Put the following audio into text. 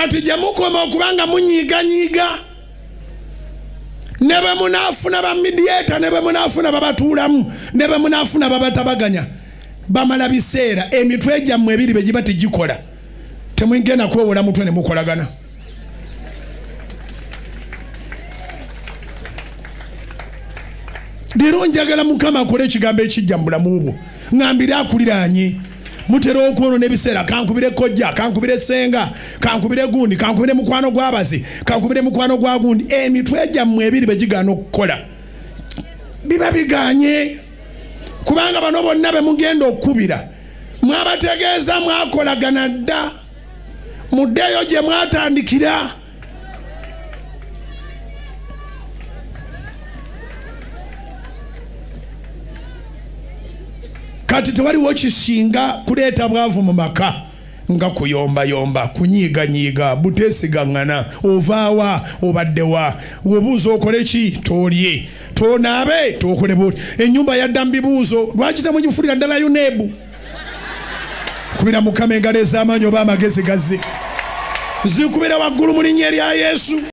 kati jamukoma okubanga munyiga nebe munafuna ba mediator nebe munafuna babatulamu nebe munafuna babatabaganya bamala biseera emitwe gyammwe ebiri begibati gikola temwingena kwewola mutwe ne mukolagana Dero njagala mukama akole ekigambo ekijja mu bulamu bwo ngambira akuliranye mutero okwono nebiseera kankubire kojja kankubire senga kankubire gundi kankubire mukwano gwabazi kankubire mukwano gwa gundi emitwe gyammwe ebiri begigana okukola biba biganye kubanga bano bonna be mugenda okubira mwabategeeza mwakolagana dda muddeyo gye mwatandikira kati tewaliwo kisinga kuleeta bwavu mu maka nga kuyombayomba kunyiiganyiiga buteesigangana ovaawa obaddewa webuuza okole ki tolye tonaabe tokole boti ennyumba yadda mu bibuuzo lwaki temugifulira ddala UNEB kubira mukama engalo ez'amaanyi oba amagezi gazze zikubira waggulu mu linnya erya Yesu.